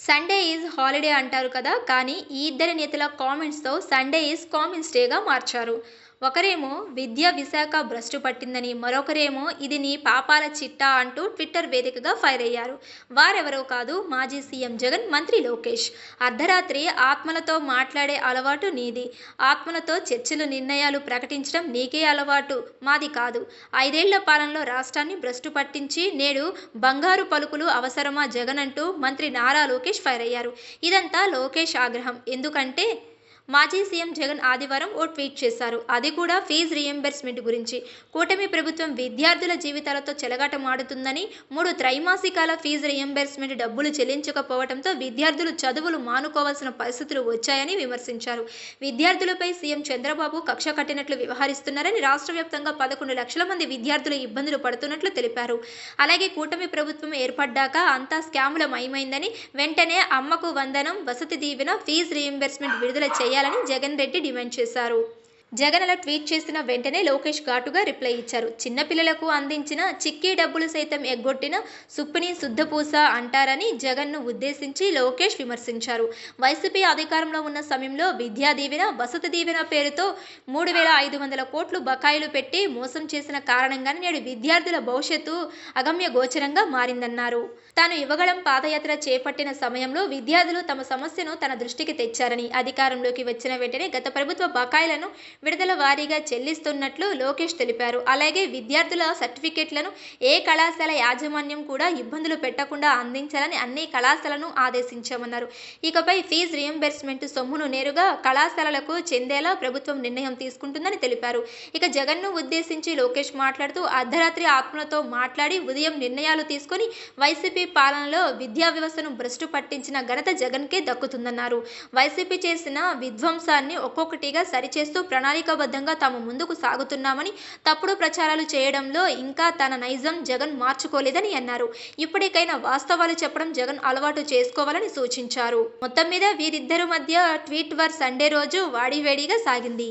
Sunday is holiday అంటారు కదా! కానీ ఈ ఇద్దరి నేతల కామెంట్స్‌తో సండే ఈజ్ కామెంట్స్ డేగా మార్చారు. ఒకరేమో విద్యా విశాఖ భ్రష్టు పట్టిందని, మరొకరేమో ఇది నీ పాపాల చిట్టా అంటూ ట్విట్టర్ వేదికగా ఫైర్ అయ్యారు. వారెవరో కాదు మాజీ సీఎం జగన్, మంత్రి లోకేష్. అర్ధరాత్రి ఆత్మలతో మాట్లాడే అలవాటు నీది. ఆత్మలతో చర్చలు, నిర్ణయాలు ప్రకటించడం నీకే అలవాటు, మాది కాదు. 5 ఏళ్ల పాలనలో రాష్ట్రాన్ని భ్రష్టు పట్టించి నేడు బంగారు పలుకులు అవసరమా జగన్ అంటూ మంత్రి నారా లోకేష్ ఫైర్ అయ్యారు. ఇదంతా లోకేష్ ఆగ్రహం. ఎందుకంటే మాజీ సీఎం జగన్ ఆదివారం ఓ ట్వీట్ చేశారు. అది కూడా ఫీజు రీయింబర్స్మెంట్ గురించి. కూటమి ప్రభుత్వం విద్యార్థుల జీవితాలతో చెలగాటమాడుతుందని, 3 త్రైమాసికాల ఫీజు రీయింబర్స్మెంట్ డబ్బులు చెల్లించకపోవడంతో విద్యార్థులు చదువులు మానుకోవాల్సిన పరిస్థితులు వచ్చాయని విమర్శించారు. విద్యార్థులపై సీఎం చంద్రబాబు కక్ష కట్టినట్లు వ్యవహరిస్తున్నారని, రాష్ట్ర వ్యాప్తంగా 11 లక్షల మంది విద్యార్థులు ఇబ్బందులు పడుతున్నట్లు తెలిపారు. అలాగే కూటమి ప్రభుత్వం ఏర్పడ్డాక అంతా స్కాముల మయమైందని, వెంటనే అమ్మకు వందనం, వసతి దీవెన, ఫీజు రీయింబర్స్మెంట్ విడుదల చేయాలని జగన్ రెడ్డి డిమాండ్ చేశారు. జగన్ అలా ట్వీట్ చేసిన వెంటనే లోకేష్ ఘాటుగా రిప్లై ఇచ్చారు. చిన్నపిల్లలకు అందించిన చిక్కీ డబ్బులు సైతం ఎగ్గొట్టిన సుప్పిని శుద్ధపూస అంటారని జగన్ను ఉద్దేశించి లోకేష్ విమర్శించారు. వైసీపీ అధికారంలో ఉన్న సమయంలో విద్యా దీవెన, వసతి దీవెన పేరుతో 3,500 కోట్లు బకాయిలు పెట్టి మోసం చేసిన కారణంగానే నేడు విద్యార్థుల భవిష్యత్తు అగమ్య గోచరంగా మారిందన్నారు. తాను యువగళం పాదయాత్ర చేపట్టిన సమయంలో విద్యార్థులు తమ సమస్యను తన దృష్టికి తెచ్చారని, అధికారంలోకి వచ్చిన వెంటనే గత ప్రభుత్వ బకాయిలను విడతల వారీగా చెల్లిస్తున్నట్లు లోకేష్ తెలిపారు. అలాగే విద్యార్థుల సర్టిఫికెట్లను ఏ కళాశాల యాజమాన్యం కూడా ఇబ్బందులు పెట్టకుండా అందించాలని అన్ని కళాశాలను ఆదేశించామన్నారు. ఇకపై ఫీజు రీయింబర్స్మెంట్ సొమ్మును నేరుగా కళాశాలలకు చెందేలా ప్రభుత్వం నిర్ణయం తీసుకుంటుందని తెలిపారు. ఇక జగన్ను ఉద్దేశించి లోకేష్ మాట్లాడుతూ అర్ధరాత్రి ఆత్మలతో మాట్లాడి ఉదయం నిర్ణయాలు తీసుకొని వైసీపీ పాలనలో విద్యా వ్యవస్థను భ్రష్టు పట్టించిన ఘనత జగన్కే దక్కుతుందన్నారు. వైసీపీ చేసిన విధ్వంసాన్ని ఒక్కొక్కటిగా సరిచేస్తూ ప్రణాళికాబద్ధంగా తాము ముందుకు సాగుతున్నామని, తప్పుడు ప్రచారాలు చేయడంలో ఇంకా తన నైజం జగన్ మార్చుకోలేదని అన్నారు. ఇప్పటికైనా వాస్తవాలు చెప్పడం జగన్ అలవాటు చేసుకోవాలని సూచించారు. మొత్తం మీద వీరిద్దరి మధ్య ట్వీట్ వార్ సండే రోజు వాడివేడిగా సాగింది.